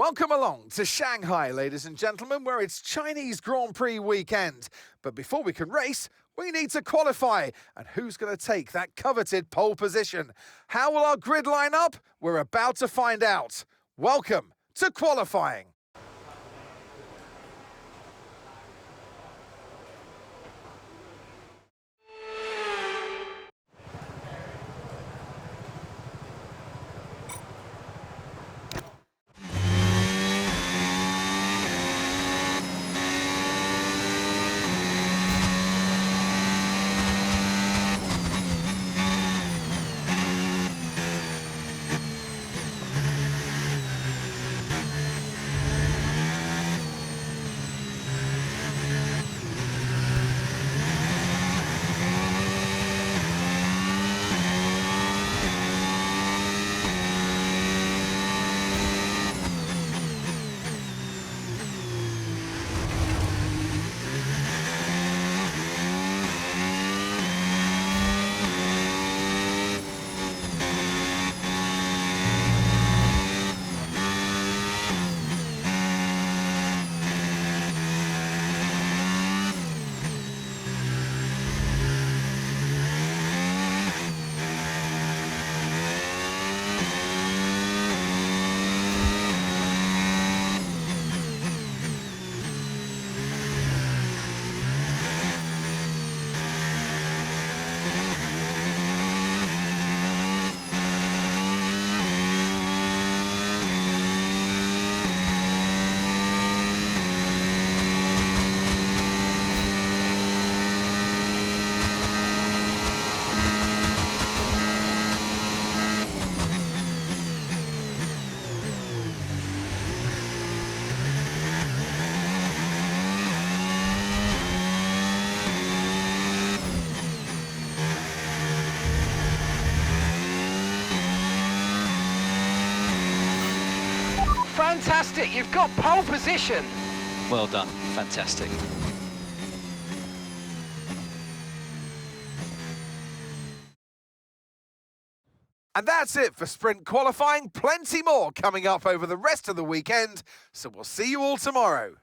Welcome along to Shanghai, ladies and gentlemen, where it's Chinese Grand Prix weekend. But before we can race, we need to qualify. And who's going to take that coveted pole position? How will our grid line up? We're about to find out. Welcome to qualifying. Fantastic, you've got pole position. Well done, fantastic. And that's it for sprint qualifying. Plenty more coming up over the rest of the weekend. So we'll see you all tomorrow.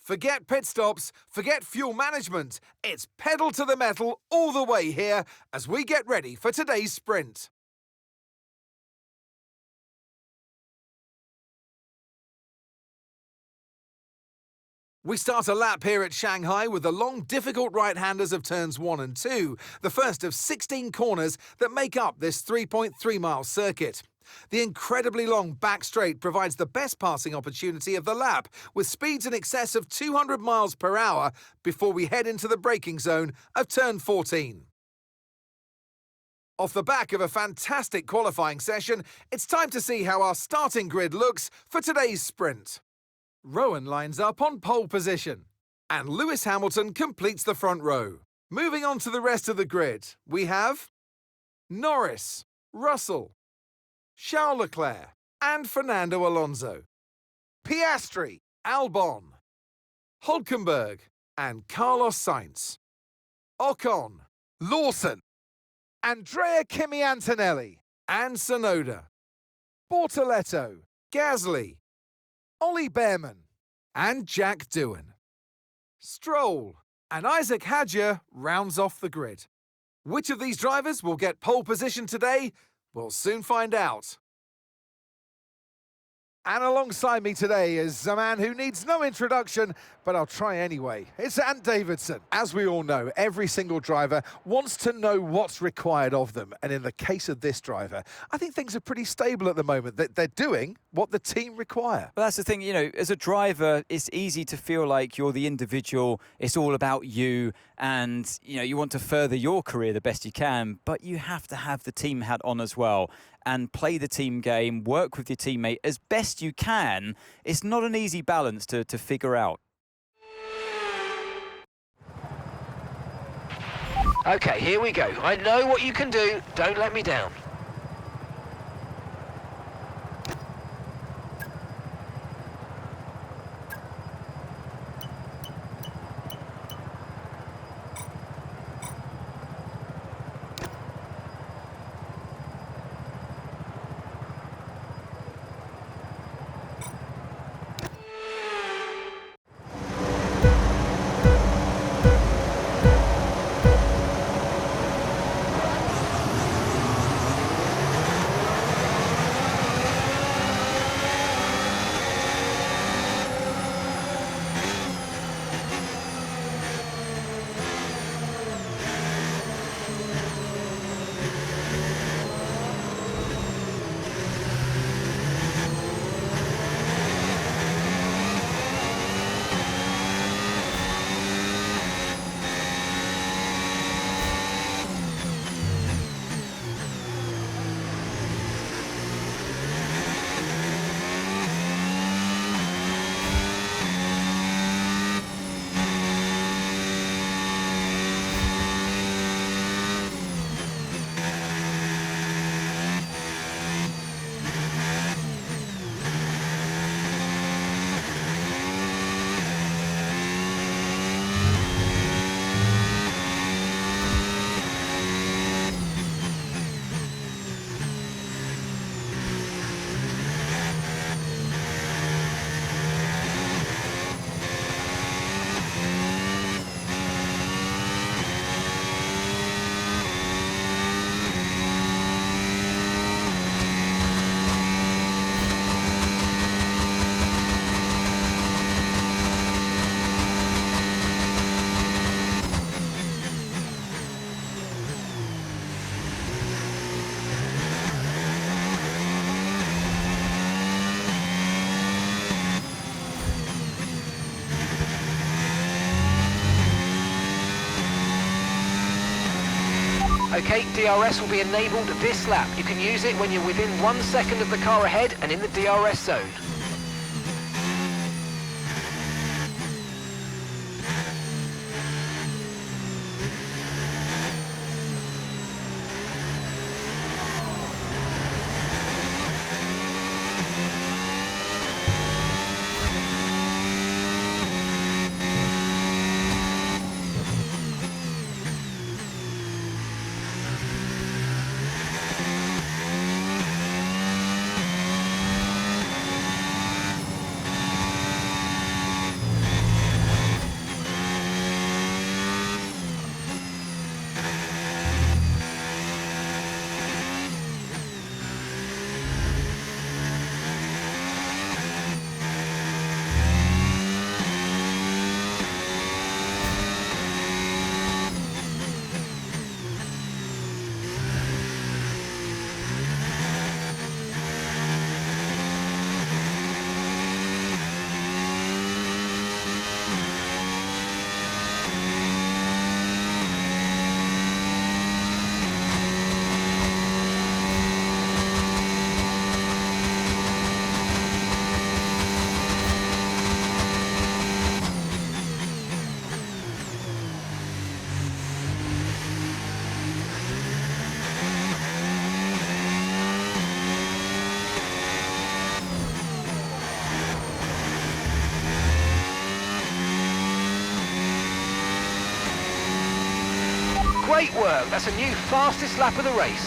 Forget pit stops, forget fuel management. It's pedal to the metal all the way here as we get ready for today's sprint. We start a lap here at Shanghai with the long, difficult right-handers of turns 1 and 2, the first of 16 corners that make up this 3.3-mile circuit. The incredibly long back straight provides the best passing opportunity of the lap, with speeds in excess of 200 miles per hour before we head into the braking zone of turn 14. Off the back of a fantastic qualifying session, it's time to see how our starting grid looks for today's sprint. Rowan lines up on pole position, and Lewis Hamilton completes the front row. Moving on to the rest of the grid, we have Norris, Russell, Charles Leclerc, and Fernando Alonso. Piastri, Albon, Hülkenberg, and Carlos Sainz. Ocon, Lawson, Andrea Kimi Antonelli, and Tsunoda. Bortoletto, Gasly, Ollie Behrman, and Jack Doohan. Stroll and Isaac Hadjar rounds off the grid. Which of these drivers will get pole position today? We'll soon find out. And alongside me today is a man who needs no introduction, but I'll try anyway. It's Ant Davidson. As we all know, every single driver wants to know what's required of them. And in the case of this driver, I think things are pretty stable at the moment. They're doing what the team require. Well, that's the thing, as a driver, it's easy to feel like you're the individual. It's all about you. And, you want to further your career the best you can, but you have to have the team hat on as well and play the team game, work with your teammate as best you can. It's not an easy balance to figure out. Okay, here we go. I know what you can do. Don't let me down. Okay, DRS will be enabled this lap. You can use it when you're within 1 second of the car ahead and in the DRS zone. Great work. That's a new fastest lap of the race.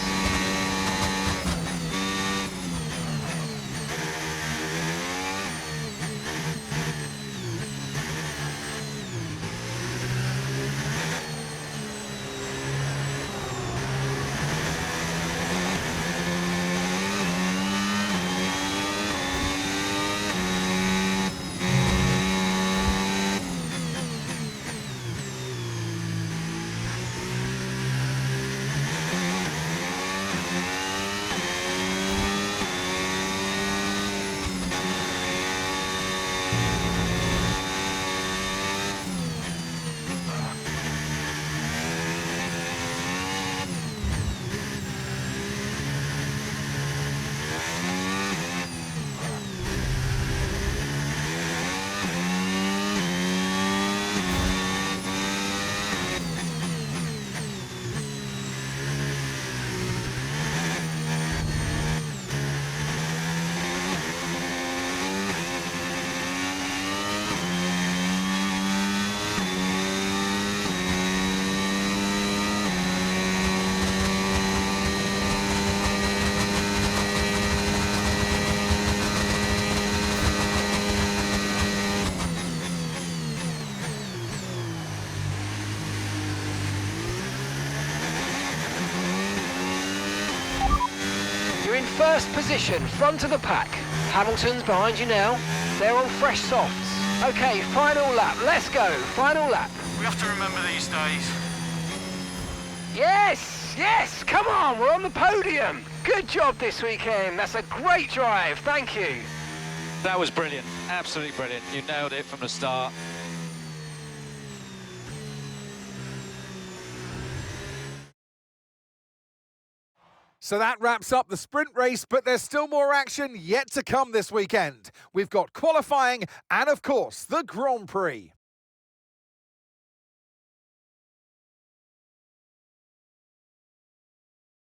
You're in first position, front of the pack. Hamilton's behind you now. They're on fresh softs. Okay, final lap. Let's go. Final lap. We have to remember these days. Yes, yes, come on, we're on the podium. Good job this weekend. That's a great drive. Thank you. That was brilliant. Absolutely brilliant. You nailed it from the start. So that wraps up the sprint race, but there's still more action yet to come this weekend. We've got qualifying and, of course, the Grand Prix.